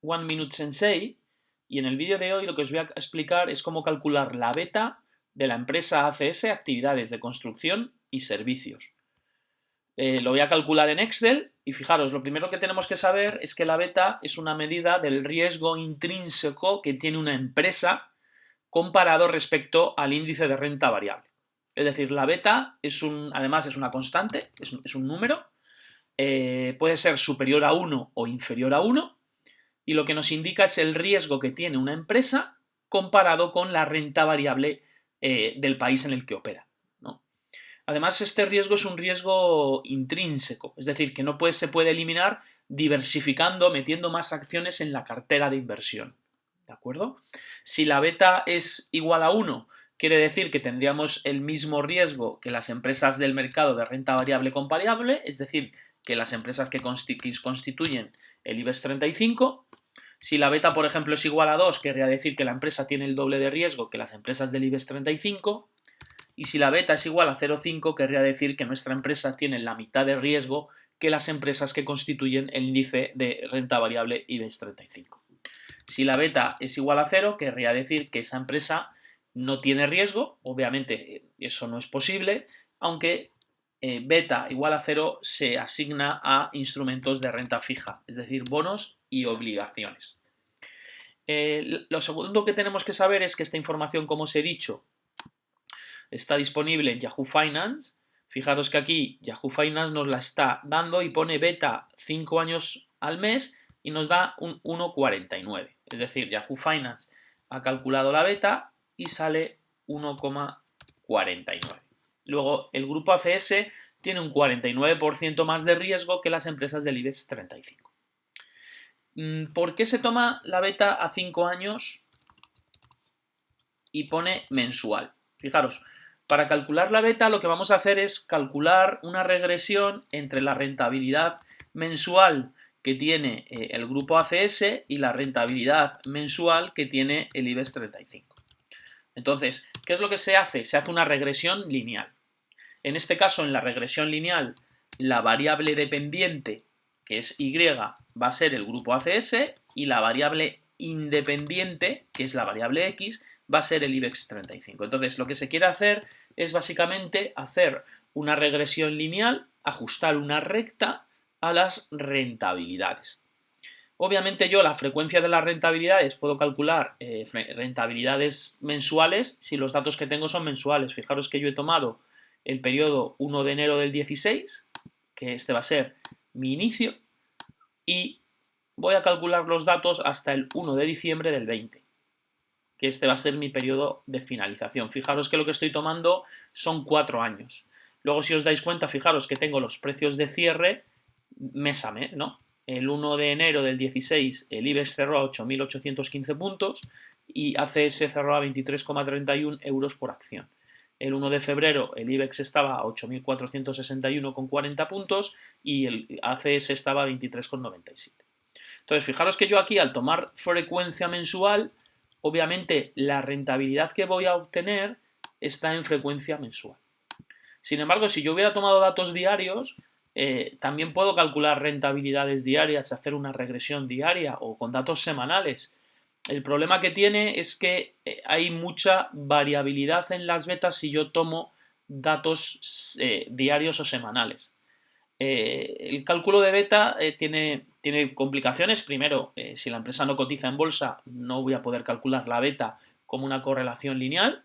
One Minute Sensei y en el vídeo de hoy lo que os voy a explicar es cómo calcular la beta de la empresa ACS Actividades de Construcción y Servicios. Lo voy a calcular en Excel y fijaros, lo primero que tenemos que saber es que la beta es una medida del riesgo intrínseco que tiene una empresa comparado respecto al índice de renta variable. Es decir, la beta además es una constante, es un número, puede ser superior a 1 o inferior a 1 y lo que nos indica es el riesgo que tiene una empresa comparado con la renta variable del país en el que opera, ¿no? Además, este riesgo es un riesgo intrínseco, es decir, que no se puede eliminar diversificando, metiendo más acciones en la cartera de inversión. ¿De acuerdo? Si la beta es igual a 1, quiere decir que tendríamos el mismo riesgo que las empresas del mercado de renta variable comparable, es decir, que las empresas que constituyen el IBEX 35. Si la beta, por ejemplo, es igual a 2, querría decir que la empresa tiene el doble de riesgo que las empresas del IBEX 35. Y si la beta es igual a 0,5, querría decir que nuestra empresa tiene la mitad de riesgo que las empresas que constituyen el índice de renta variable IBEX 35. Si la beta es igual a 0, querría decir que esa empresa no tiene riesgo, obviamente eso no es posible, aunque beta igual a 0 se asigna a instrumentos de renta fija, es decir, bonos y obligaciones. Lo segundo que tenemos que saber es que esta información, como os he dicho, está disponible en Yahoo Finance. Fijaros que aquí Yahoo Finance nos la está dando y pone beta 5 años al mes y nos da un 1,49. Es decir, Yahoo Finance ha calculado la beta y sale 1,49. Luego, el grupo ACS tiene un 49% más de riesgo que las empresas del IBEX 35. ¿Por qué se toma la beta a 5 años y pone mensual? Fijaros, para calcular la beta lo que vamos a hacer es calcular una regresión entre la rentabilidad mensual que tiene el grupo ACS y la rentabilidad mensual que tiene el IBEX 35. Entonces, ¿qué es lo que se hace? Se hace una regresión lineal. En este caso, en la regresión lineal, la variable dependiente, que es Y, va a ser el grupo ACS y la variable independiente, que es la variable X, va a ser el IBEX 35. Entonces, lo que se quiere hacer es básicamente hacer una regresión lineal, ajustar una recta a las rentabilidades. Obviamente yo la frecuencia de las rentabilidades puedo calcular rentabilidades mensuales si los datos que tengo son mensuales. Fijaros que yo he tomado el periodo 1 de enero del 16, que este va a ser mi inicio, y voy a calcular los datos hasta el 1 de diciembre del 20, que este va a ser mi periodo de finalización. Fijaros que lo que estoy tomando son 4 años. Luego, si os dais cuenta, fijaros que tengo los precios de cierre mes a mes, ¿no? El 1 de enero del 16 el IBEX cerró a 8.815 puntos y ACS cerró a 23,31 euros por acción. El 1 de febrero el IBEX estaba a 8.461,40 puntos y el ACS estaba a 23,97. Entonces, fijaros que yo aquí, al tomar frecuencia mensual, obviamente la rentabilidad que voy a obtener está en frecuencia mensual. Sin embargo, si yo hubiera tomado datos diarios, también puedo calcular rentabilidades diarias, hacer una regresión diaria o con datos semanales. El problema que tiene es que hay mucha variabilidad en las betas si yo tomo datos diarios o semanales. El cálculo de beta tiene complicaciones. Primero, si la empresa no cotiza en bolsa, no voy a poder calcular la beta como una correlación lineal.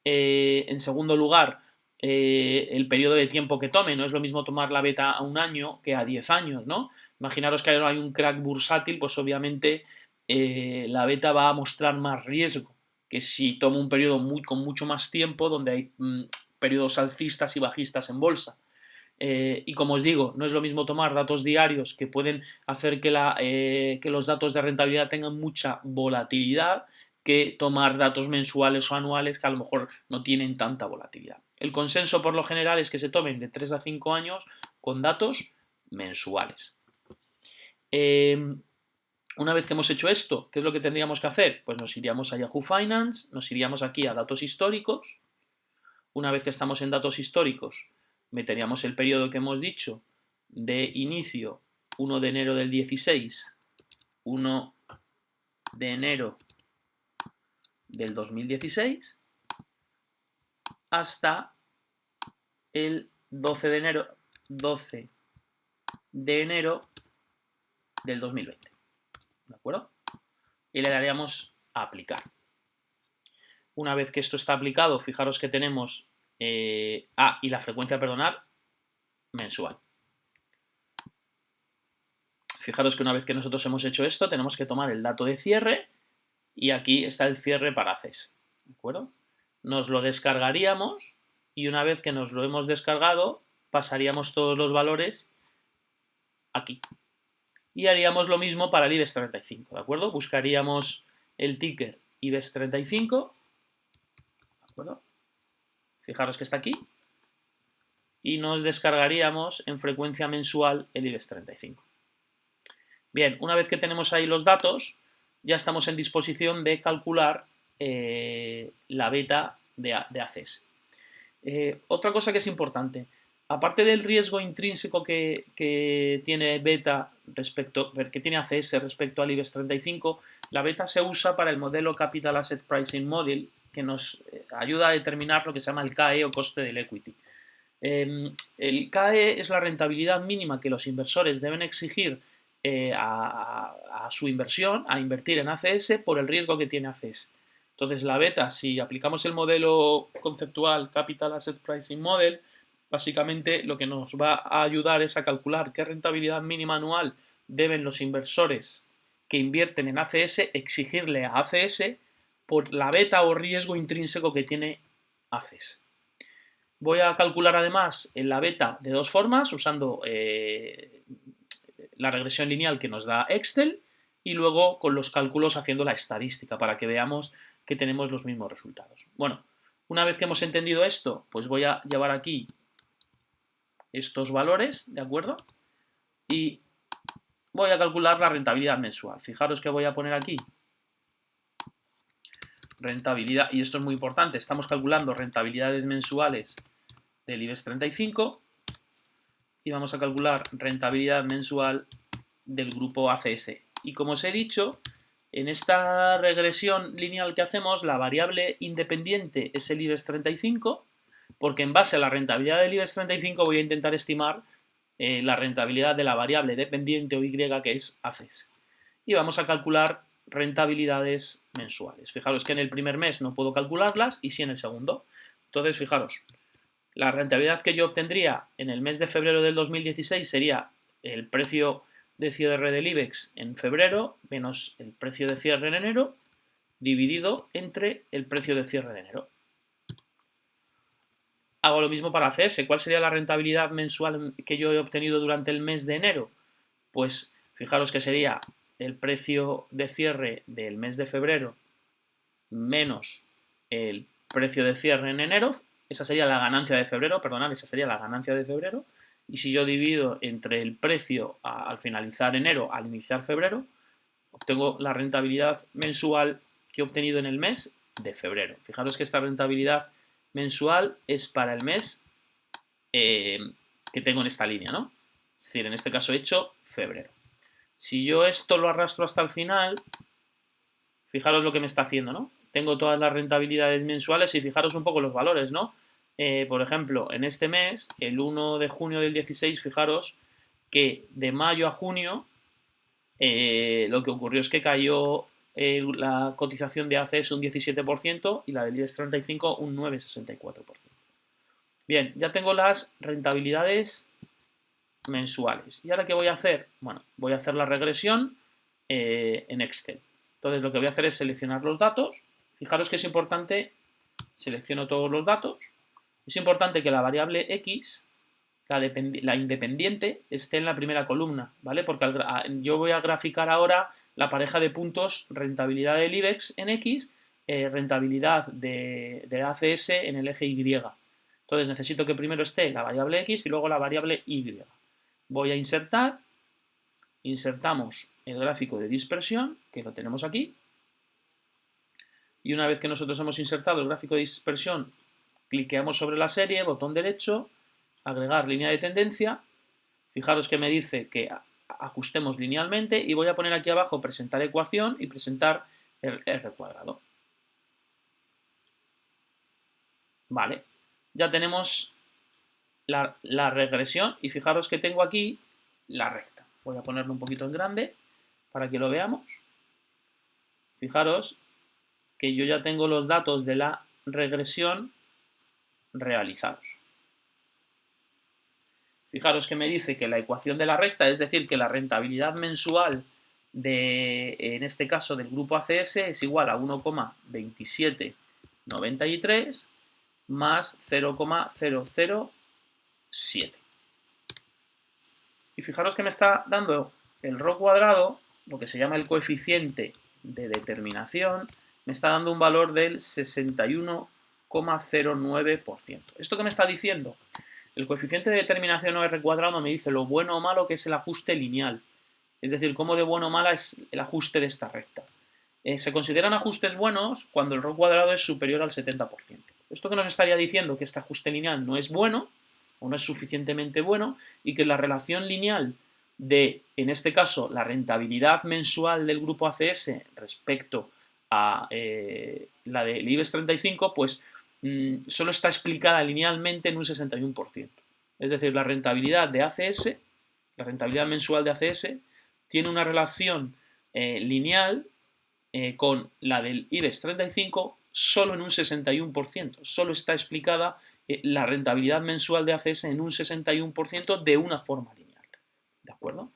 En segundo lugar, el periodo de tiempo que tome. No es lo mismo tomar la beta a 1 año que a 10 años, ¿no? Imaginaros que hay un crack bursátil, pues obviamente la beta va a mostrar más riesgo que si tomo un periodo con mucho más tiempo donde hay periodos alcistas y bajistas en bolsa. Y como os digo, no es lo mismo tomar datos diarios que pueden hacer que los datos de rentabilidad tengan mucha volatilidad que tomar datos mensuales o anuales que a lo mejor no tienen tanta volatilidad. El consenso por lo general es que se tomen de 3 a 5 años con datos mensuales. Una vez que hemos hecho esto, ¿qué es lo que tendríamos que hacer? Pues nos iríamos a Yahoo Finance, nos iríamos aquí a datos históricos. Una vez que estamos en datos históricos, meteríamos el periodo que hemos dicho de inicio 1 de enero del 16, 1 de enero del 2016 hasta el 12 de enero del 2020. ¿De acuerdo? Y le daríamos a aplicar. Una vez que esto está aplicado, fijaros que tenemos y la frecuencia a perdonar mensual. Fijaros que una vez que nosotros hemos hecho esto, tenemos que tomar el dato de cierre y aquí está el cierre para ACS. ¿De acuerdo? Nos lo descargaríamos y una vez que nos lo hemos descargado, pasaríamos todos los valores aquí. Y haríamos lo mismo para el IBEX 35, ¿de acuerdo? Buscaríamos el ticker IBEX 35, ¿de acuerdo? Fijaros que está aquí. Y nos descargaríamos en frecuencia mensual el IBEX 35. Bien, una vez que tenemos ahí los datos, ya estamos en disposición de calcular la beta de ACS. Otra cosa que es importante, aparte del riesgo intrínseco que tiene beta que tiene ACS respecto al IBEX 35, la beta se usa para el modelo Capital Asset Pricing Model, que nos ayuda a determinar lo que se llama el KE o coste del equity. El KE es la rentabilidad mínima que los inversores deben exigir a su inversión, a invertir en ACS por el riesgo que tiene ACS. Entonces la beta, si aplicamos el modelo conceptual Capital Asset Pricing Model, básicamente lo que nos va a ayudar es a calcular qué rentabilidad mínima anual deben los inversores que invierten en ACS exigirle a ACS por la beta o riesgo intrínseco que tiene ACS. Voy a calcular además en la beta de dos formas, usando la regresión lineal que nos da Excel y luego con los cálculos haciendo la estadística para que veamos que tenemos los mismos resultados. Bueno, una vez que hemos entendido esto, pues voy a llevar aquí estos valores, ¿de acuerdo? Y voy a calcular la rentabilidad mensual. Fijaros que voy a poner aquí rentabilidad, y esto es muy importante, estamos calculando rentabilidades mensuales del IBEX 35 y vamos a calcular rentabilidad mensual del grupo ACS. Y como os he dicho, en esta regresión lineal que hacemos, la variable independiente es el IBEX 35, porque en base a la rentabilidad del IBEX 35 voy a intentar estimar la rentabilidad de la variable dependiente o Y que es ACS. Y vamos a calcular rentabilidades mensuales. Fijaros que en el primer mes no puedo calcularlas y sí en el segundo. Entonces, fijaros, la rentabilidad que yo obtendría en el mes de febrero del 2016 sería el precio de cierre del IBEX en febrero menos el precio de cierre en enero dividido entre el precio de cierre de enero. Hago lo mismo para ACS. ¿Cuál sería la rentabilidad mensual que yo he obtenido durante el mes de enero? Pues fijaros que sería el precio de cierre del mes de febrero menos el precio de cierre en enero. Esa sería la ganancia de febrero, perdonad, esa sería la ganancia de febrero. Y si yo divido entre el precio al finalizar enero, al iniciar febrero, obtengo la rentabilidad mensual que he obtenido en el mes de febrero. Fijaros que esta rentabilidad mensual es para el mes que tengo en esta línea, ¿no? Es decir, en este caso he hecho febrero. Si yo esto lo arrastro hasta el final, fijaros lo que me está haciendo, ¿no? Tengo todas las rentabilidades mensuales y fijaros un poco los valores, ¿no? Por ejemplo, en este mes, el 1 de junio del 16, fijaros que de mayo a junio lo que ocurrió es que cayó la cotización de ACS un 17% y la del IBEX 35 un 9,64%. Bien, ya tengo las rentabilidades mensuales. ¿Y ahora qué voy a hacer? Bueno, voy a hacer la regresión en Excel. Entonces lo que voy a hacer es seleccionar los datos. Fijaros que es importante, selecciono todos los datos. Es importante que la variable X, la independiente, esté en la primera columna, ¿vale? Porque yo voy a graficar ahora la pareja de puntos rentabilidad del IBEX en X, rentabilidad de ACS en el eje Y. Entonces necesito que primero esté la variable X y luego la variable Y. Voy a insertar, insertamos el gráfico de dispersión, que lo tenemos aquí, y una vez que nosotros hemos insertado el gráfico de dispersión, cliqueamos sobre la serie, botón derecho, agregar línea de tendencia. Fijaros que me dice que ajustemos linealmente y voy a poner aquí abajo presentar ecuación y presentar R cuadrado. Vale, ya tenemos la regresión y fijaros que tengo aquí la recta. Voy a ponerlo un poquito en grande para que lo veamos. Fijaros que yo ya tengo los datos de la regresión realizados. Fijaros que me dice que la ecuación de la recta, es decir, que la rentabilidad mensual en este caso del grupo ACS es igual a 1,2793 más 0,007. Y fijaros que me está dando el ρ cuadrado, lo que se llama el coeficiente de determinación, me está dando un valor del 61,09%. ¿Esto qué me está diciendo? El coeficiente de determinación o R cuadrado me dice lo bueno o malo que es el ajuste lineal. Es decir, cómo de bueno o mala es el ajuste de esta recta. Se consideran ajustes buenos cuando el ρ cuadrado es superior al 70%. ¿Esto que nos estaría diciendo? Que este ajuste lineal no es bueno o no es suficientemente bueno y que la relación lineal de, en este caso, la rentabilidad mensual del grupo ACS respecto a la del IBEX 35, pues solo está explicada linealmente en un 61%. Es decir, la rentabilidad de ACS, la rentabilidad mensual de ACS, tiene una relación lineal con la del IBEX 35 solo en un 61%. Solo está explicada la rentabilidad mensual de ACS en un 61% de una forma lineal. ¿De acuerdo?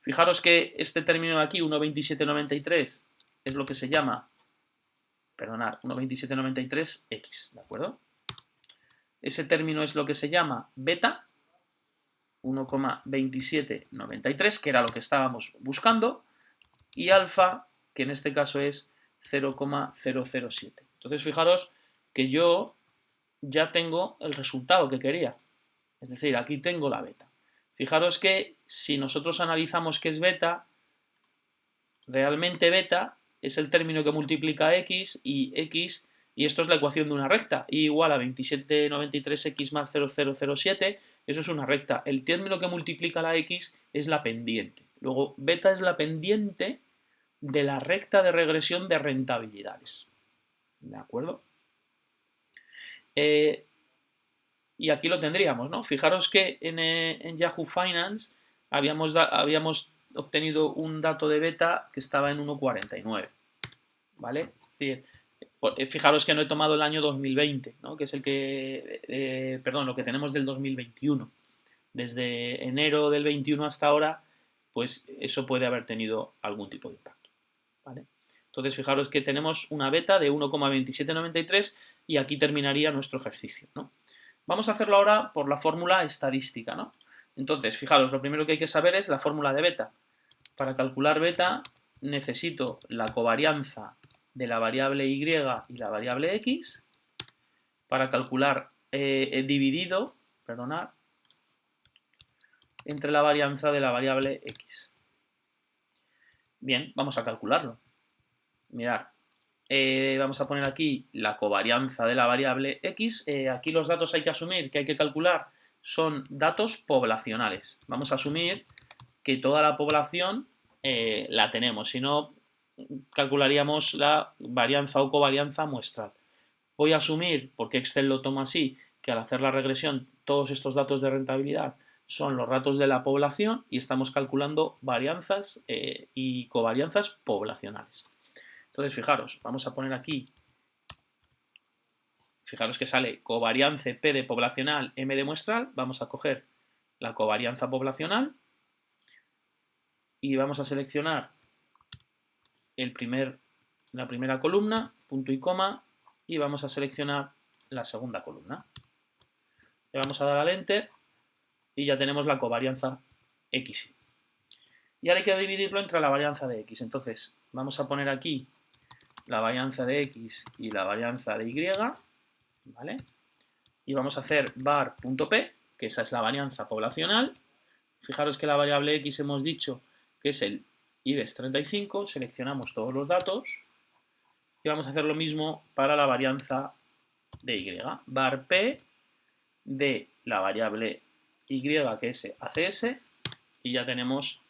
Fijaros que este término de aquí, 1,2793, es lo que se llama, perdonad, 1,2793x, ¿de acuerdo? Ese término es lo que se llama beta, 1,2793, que era lo que estábamos buscando, y alfa, que en este caso es 0,007. Entonces, fijaros que yo ya tengo el resultado que quería. Es decir, aquí tengo la beta. Fijaros que si nosotros analizamos qué es beta, realmente beta es el término que multiplica x, y esto es la ecuación de una recta, y igual a 2793x más 0,007, eso es una recta. El término que multiplica la x es la pendiente. Luego, beta es la pendiente de la recta de regresión de rentabilidades. ¿De acuerdo? Y aquí lo tendríamos, ¿no? Fijaros que en Yahoo Finance habíamos obtenido un dato de beta que estaba en 1,49, ¿vale? Es decir, fijaros que no he tomado el año 2020, ¿no? Que es el que, perdón, lo que tenemos del 2021. Desde enero del 21 hasta ahora, pues eso puede haber tenido algún tipo de impacto, ¿vale? Entonces, fijaros que tenemos una beta de 1,2793 y aquí terminaría nuestro ejercicio, ¿no? Vamos a hacerlo ahora por la fórmula estadística, ¿no? Entonces, fijaros, lo primero que hay que saber es la fórmula de beta. Para calcular beta necesito la covarianza de la variable y y la variable x. Para calcular dividido, perdonad, entre la varianza de la variable x. Bien, vamos a calcularlo. Mirad, vamos a poner aquí la covarianza de la variable x. Aquí los datos hay que asumir que hay que calcular son datos poblacionales. Vamos a asumir que toda la población la tenemos, si no calcularíamos la varianza o covarianza muestral. Voy a asumir, porque Excel lo toma así, que al hacer la regresión todos estos datos de rentabilidad son los datos de la población y estamos calculando varianzas y covarianzas poblacionales. Entonces, fijaros, vamos a poner aquí, fijaros que sale covariance P de poblacional, M de muestral, vamos a coger la covarianza poblacional y vamos a seleccionar la primera columna, punto y coma, y vamos a seleccionar la segunda columna. Le vamos a dar al Enter y ya tenemos la covarianza X. Y ahora hay que dividirlo entre la varianza de X. Entonces, vamos a poner aquí la varianza de X y la varianza de Y, ¿vale? Y vamos a hacer var.p, que esa es la varianza poblacional. Fijaros que la variable X hemos dicho que es el IBEX 35, seleccionamos todos los datos y vamos a hacer lo mismo para la varianza de Y. Var.p de la variable Y, que es ACS, y ya tenemos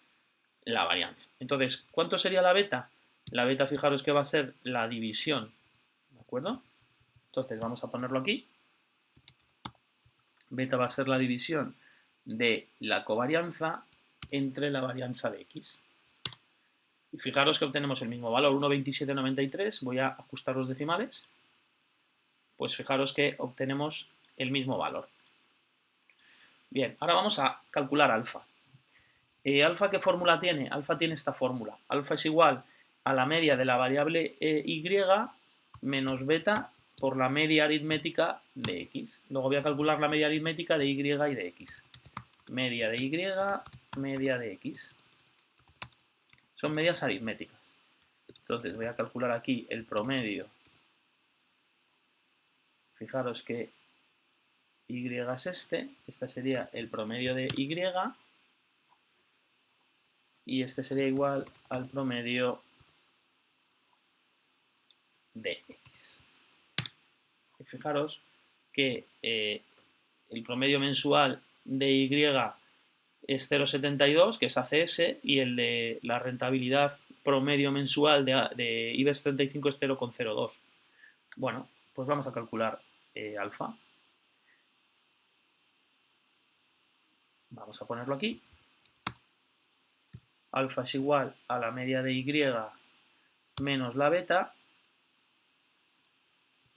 la varianza. Entonces, ¿cuánto sería la beta? La beta, fijaros que va a ser la división, ¿de acuerdo? Entonces, vamos a ponerlo aquí. Beta va a ser la división de la covarianza entre la varianza de X. Y fijaros que obtenemos el mismo valor, 1,2793. Voy a ajustar los decimales. Pues fijaros que obtenemos el mismo valor. Bien, ahora vamos a calcular alfa. ¿Alfa qué fórmula tiene? Alfa tiene esta fórmula. Alfa es igual a la media de la variable y menos beta por la media aritmética de x. Luego voy a calcular la media aritmética de y y de x. Media de y, media de x. Son medias aritméticas. Entonces voy a calcular aquí el promedio. Fijaros que y es este sería el promedio de y, y este sería igual al promedio de x. Y fijaros que el promedio mensual de y es 0,72, que es ACS, y el de la rentabilidad promedio mensual de IBEX 35 es 0,02. Bueno, pues vamos a calcular alfa. Vamos a ponerlo aquí. Alfa es igual a la media de y menos la beta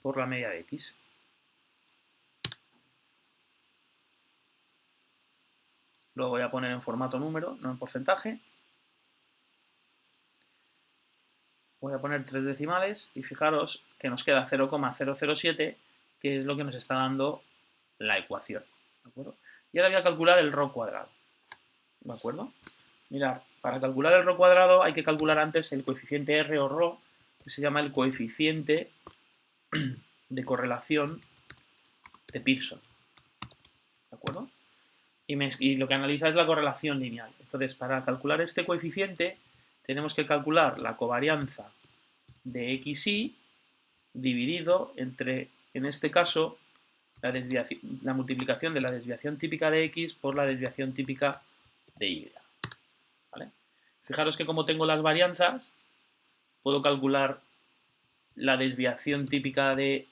por la media de x. Lo voy a poner en formato número, no en porcentaje. Voy a poner 3 decimales y fijaros que nos queda 0,007, que es lo que nos está dando la ecuación. ¿De acuerdo? Y ahora voy a calcular el ρ cuadrado. ¿De acuerdo? Mirad, para calcular el ρ cuadrado hay que calcular antes el coeficiente R o ρ, que se llama el coeficiente de correlación de Pearson. ¿De acuerdo? Y lo que analiza es la correlación lineal. Entonces, para calcular este coeficiente, tenemos que calcular la covarianza de xy dividido entre, en este caso, la multiplicación de la desviación típica de x por la desviación típica de y. ¿Vale? Fijaros que como tengo las varianzas, puedo calcular la desviación típica de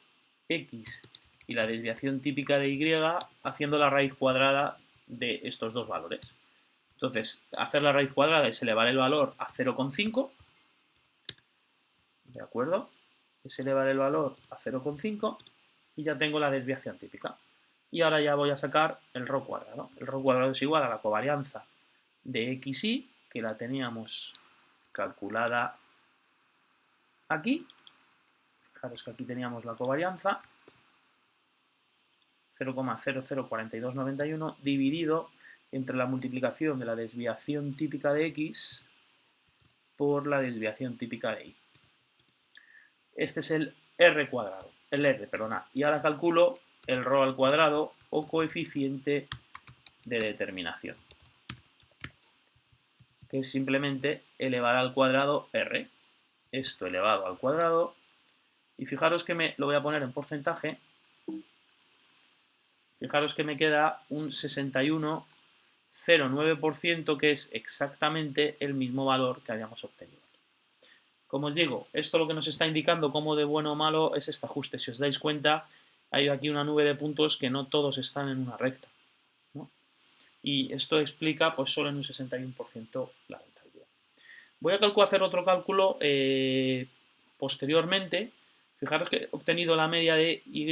x y la desviación típica de y haciendo la raíz cuadrada de estos dos valores. Entonces, hacer la raíz cuadrada es elevar el valor a 0,5. ¿De acuerdo? Es elevar el valor a 0,5 y ya tengo la desviación típica. Y ahora ya voy a sacar el ρ cuadrado. El ρ cuadrado es igual a la covarianza de xy, que la teníamos calculada aquí. Fijaros que aquí teníamos la covarianza, 0,004291 dividido entre la multiplicación de la desviación típica de x por la desviación típica de y. Este es el R cuadrado, y ahora calculo el ρ al cuadrado o coeficiente de determinación, que es simplemente elevar al cuadrado R. Esto elevado al cuadrado, y fijaros que lo voy a poner en porcentaje. Fijaros que me queda un 61,09%, que es exactamente el mismo valor que habíamos obtenido aquí. Como os digo, esto lo que nos está indicando como de bueno o malo es este ajuste. Si os dais cuenta, hay aquí una nube de puntos que no todos están en una recta, ¿no? Y esto explica pues solo en un 61% la rentabilidad. Voy a hacer otro cálculo posteriormente. Fijaros que he obtenido la media de y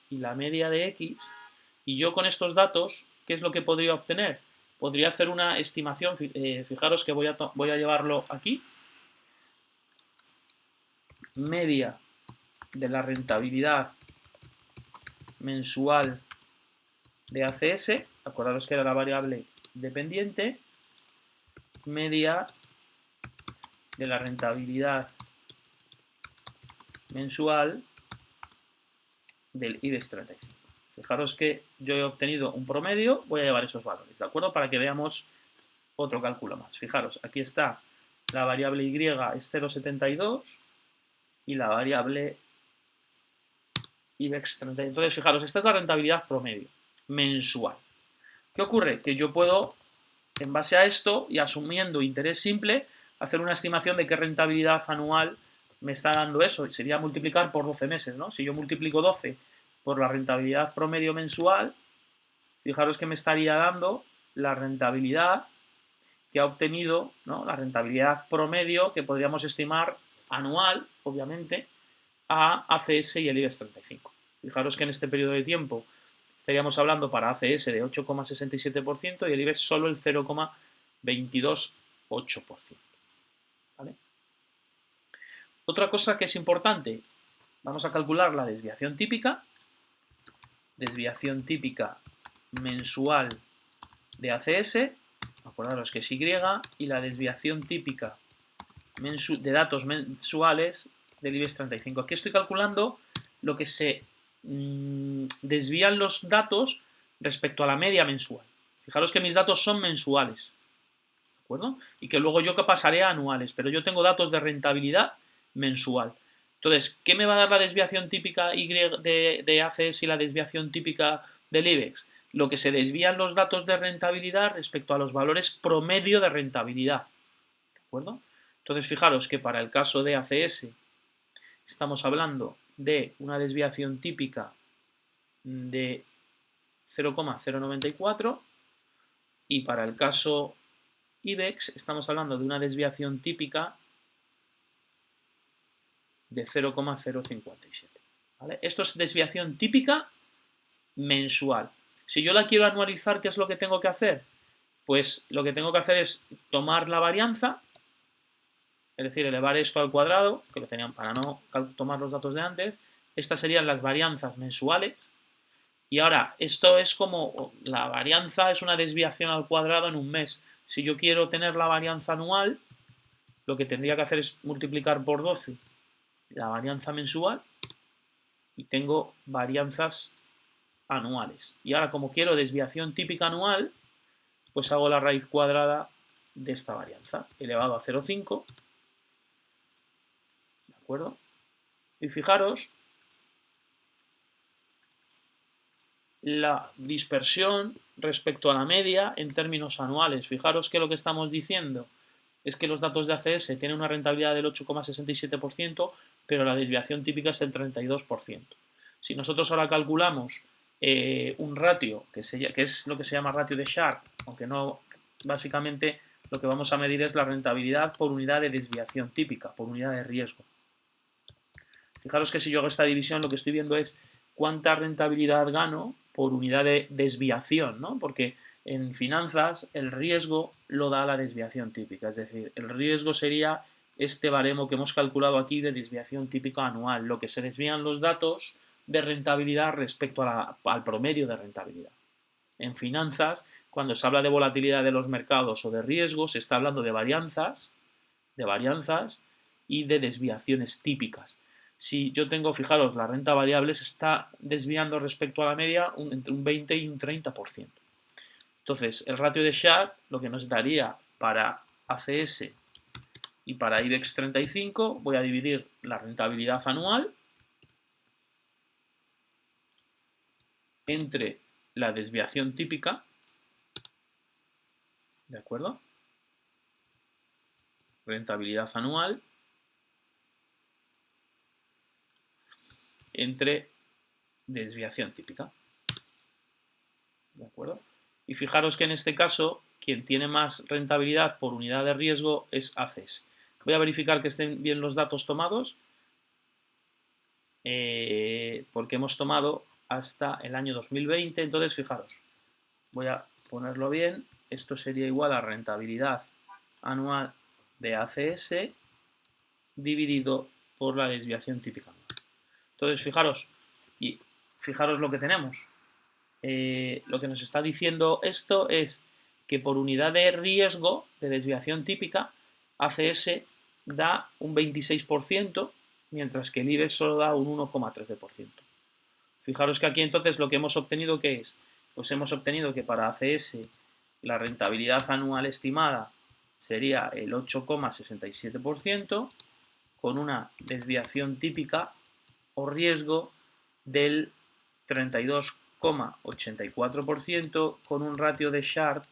y la media de x, y yo con estos datos, ¿qué es lo que podría obtener? Podría hacer una estimación. Fijaros que voy a llevarlo aquí. Media de la rentabilidad mensual de ACS, acordaros que era la variable dependiente, media de la rentabilidad mensual del IBEX 35. Fijaros que yo he obtenido un promedio, voy a llevar esos valores, ¿de acuerdo? Para que veamos otro cálculo más. Fijaros, aquí está la variable Y es 0,72 y la variable IBEX 30. Entonces, fijaros, esta es la rentabilidad promedio mensual. ¿Qué ocurre? Que yo puedo en base a esto y asumiendo interés simple, hacer una estimación de qué rentabilidad anual me está dando eso. Sería multiplicar por 12 meses, ¿no? Si yo multiplico 12 por la rentabilidad promedio mensual, fijaros que me estaría dando la rentabilidad que ha obtenido, ¿no? La rentabilidad promedio que podríamos estimar anual, obviamente, a ACS y el IBEX 35. Fijaros que en este periodo de tiempo estaríamos hablando para ACS de 8,67% y el IBEX solo el 0,228%. ¿Vale? Otra cosa que es importante, vamos a calcular la desviación típica mensual de ACS, acordaros que es Y, y la desviación típica de datos mensuales del IBEX 35. Aquí estoy calculando lo que se desvían los datos respecto a la media mensual. Fijaros que mis datos son mensuales, ¿de acuerdo? Y que luego yo pasaré a anuales, pero yo tengo datos de rentabilidad mensual. Entonces, ¿qué me va a dar la desviación típica de ACS y la desviación típica del IBEX? Lo que se desvían los datos de rentabilidad respecto a los valores promedio de rentabilidad, ¿de acuerdo? Entonces, fijaros que para el caso de ACS estamos hablando de una desviación típica de 0,094 y para el caso IBEX estamos hablando de una desviación típica de 0,057. ¿Vale? Esto es desviación típica mensual. Si yo la quiero anualizar, ¿qué es lo que tengo que hacer? Pues lo que tengo que hacer es tomar la varianza, es decir, elevar esto al cuadrado, que lo tenían para no tomar los datos de antes. Estas serían las varianzas mensuales. Y ahora, esto es como, la varianza es una desviación al cuadrado en un mes. Si yo quiero tener la varianza anual, lo que tendría que hacer es multiplicar por 12 la varianza mensual y tengo varianzas anuales. Y ahora, como quiero desviación típica anual, pues hago la raíz cuadrada de esta varianza, elevado a 0,5. ¿De acuerdo? Y fijaros la dispersión respecto a la media en términos anuales. Fijaros que lo que estamos diciendo es que los datos de ACS tienen una rentabilidad del 8,67%, pero la desviación típica es el 32%. Si nosotros ahora calculamos un ratio, que es lo que se llama ratio de Sharpe, aunque no, básicamente lo que vamos a medir es la rentabilidad por unidad de desviación típica, por unidad de riesgo. Fijaros que si yo hago esta división, lo que estoy viendo es cuánta rentabilidad gano por unidad de desviación, ¿no? Porque en finanzas el riesgo lo da la desviación típica, es decir, el riesgo sería este baremo que hemos calculado aquí de desviación típica anual, lo que se desvían los datos de rentabilidad respecto al promedio de rentabilidad. En finanzas, cuando se habla de volatilidad de los mercados o de riesgo, se está hablando de varianzas y de desviaciones típicas. Si yo tengo, fijaros, la renta variable se está desviando respecto a la media entre un 20 y un 30%. Entonces, el ratio de Sharpe lo que nos daría para ACS y para IBEX 35, voy a dividir la rentabilidad anual entre la desviación típica, ¿de acuerdo? Rentabilidad anual entre desviación típica, ¿de acuerdo? Y fijaros que en este caso, quien tiene más rentabilidad por unidad de riesgo es ACS. Voy a verificar que estén bien los datos tomados, porque hemos tomado hasta el año 2020. Entonces, fijaros, voy a ponerlo bien. Esto sería igual a rentabilidad anual de ACS dividido por la desviación típica. Entonces, fijaros lo que tenemos. Lo que nos está diciendo esto es que por unidad de riesgo de desviación típica, ACS da un 26%, mientras que el IBEX solo da un 1,13%. Fijaros que aquí entonces lo que hemos obtenido, ¿qué es? Pues hemos obtenido que para ACS la rentabilidad anual estimada sería el 8,67%, con una desviación típica o riesgo del 32,84%, con un ratio de Sharpe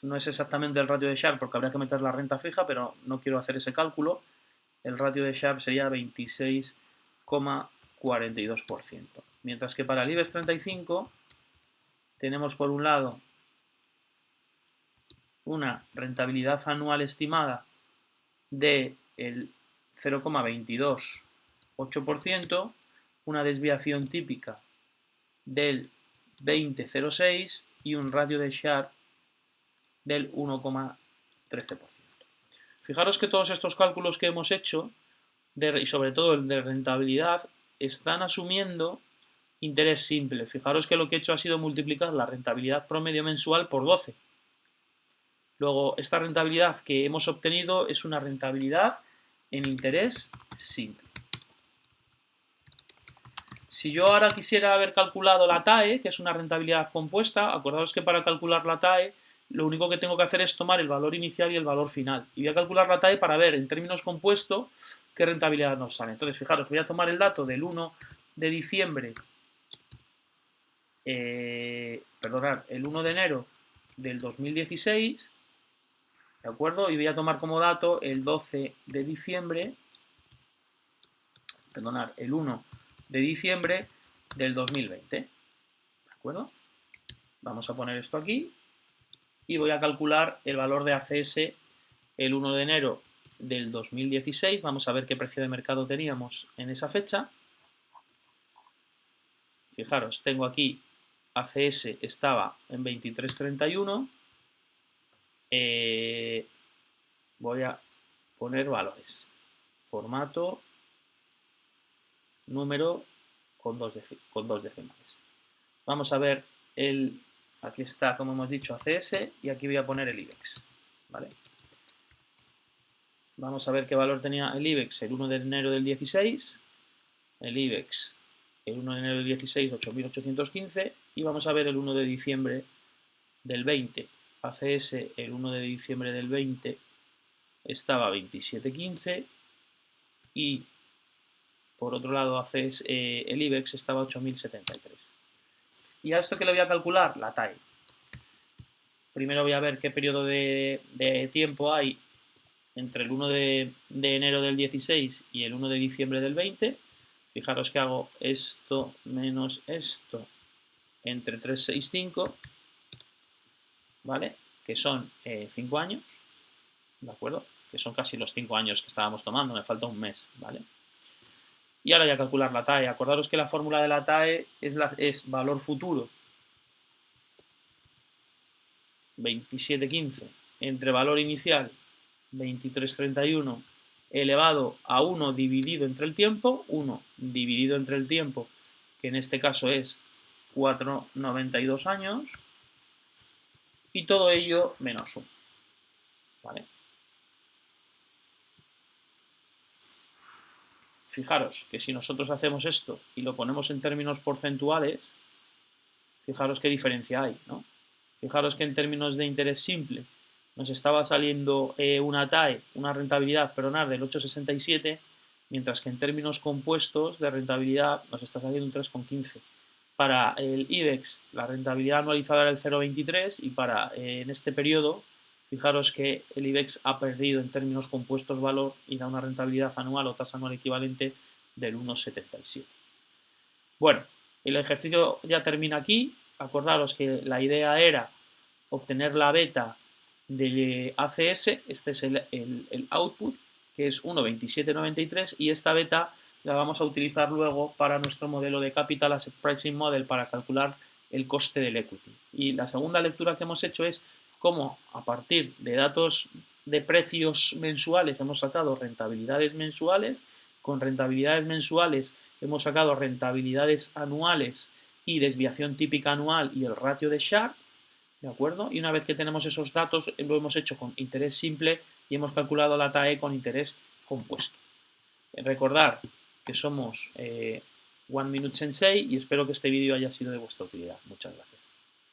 no es exactamente el ratio de Sharpe porque habría que meter la renta fija, pero no quiero hacer ese cálculo. El ratio de Sharpe sería 26,42%. Mientras que para el IBEX 35 tenemos por un lado una rentabilidad anual estimada del 0,228%, una desviación típica del 20,06 y un ratio de Sharpe del 1,13%. Fijaros que todos estos cálculos que hemos hecho, y sobre todo el de rentabilidad, están asumiendo interés simple. Fijaros que lo que he hecho ha sido multiplicar la rentabilidad promedio mensual por 12. Luego, esta rentabilidad que hemos obtenido es una rentabilidad en interés simple. Si yo ahora quisiera haber calculado la TAE, que es una rentabilidad compuesta, acordaos que para calcular la TAE lo único que tengo que hacer es tomar el valor inicial y el valor final. Y voy a calcular la TAE para ver en términos compuestos qué rentabilidad nos sale. Entonces, fijaros, voy a tomar el dato del 1 de diciembre, el 1 de enero del 2016, ¿de acuerdo? Y voy a tomar como dato el 12 de diciembre, el 1 de diciembre del 2020, ¿de acuerdo? Vamos a poner esto aquí y voy a calcular el valor de ACS el 1 de enero del 2016. Vamos a ver qué precio de mercado teníamos en esa fecha. Fijaros, tengo aquí ACS estaba en 23,31. Voy a poner valores. Formato, número con dos decimales. Vamos a ver aquí está, como hemos dicho, ACS y aquí voy a poner el IBEX, ¿vale? Vamos a ver qué valor tenía el IBEX el 1 de enero del 16, el IBEX el 1 de enero del 16, 8.815, y vamos a ver el 1 de diciembre del 20. ACS el 1 de diciembre del 20 estaba a 27,15 y por otro lado ACS, el IBEX estaba a 8.073. ¿Y a esto qué le voy a calcular? La TAE. Primero voy a ver qué periodo de tiempo hay entre el 1 de enero del 16 y el 1 de diciembre del 20. Fijaros que hago esto menos esto entre 365, ¿vale? Que son 5 años, ¿de acuerdo? Que son casi los 5 años que estábamos tomando, me falta un mes, ¿vale? Y ahora voy a calcular la TAE. Acordaros que la fórmula de la TAE es valor futuro 27,15 entre valor inicial 23,31 elevado a 1 dividido entre el tiempo, 1 dividido entre el tiempo, que en este caso es 4,92 años, y todo ello menos 1, ¿vale? Fijaros que si nosotros hacemos esto y lo ponemos en términos porcentuales, fijaros qué diferencia hay, ¿no? Fijaros que en términos de interés simple nos estaba saliendo una TAE, una rentabilidad, perdonad, del 8,67, mientras que en términos compuestos de rentabilidad nos está saliendo un 3,15. Para el IBEX la rentabilidad anualizada era el 0,23 y para en este periodo, fijaros que el IBEX ha perdido en términos compuestos valor y da una rentabilidad anual o tasa anual equivalente del 1,77. Bueno, el ejercicio ya termina aquí. Acordaros que la idea era obtener la beta del ACS, este es el output, que es 1,2793, y esta beta la vamos a utilizar luego para nuestro modelo de Capital Asset Pricing Model para calcular el coste del equity. Y la segunda lectura que hemos hecho es cómo a partir de datos de precios mensuales hemos sacado rentabilidades mensuales, con rentabilidades mensuales hemos sacado rentabilidades anuales y desviación típica anual y el ratio de Sharpe, ¿de acuerdo? Y una vez que tenemos esos datos, lo hemos hecho con interés simple y hemos calculado la TAE con interés compuesto. Recordad que somos One Minute Sensei y espero que este vídeo haya sido de vuestra utilidad. Muchas gracias.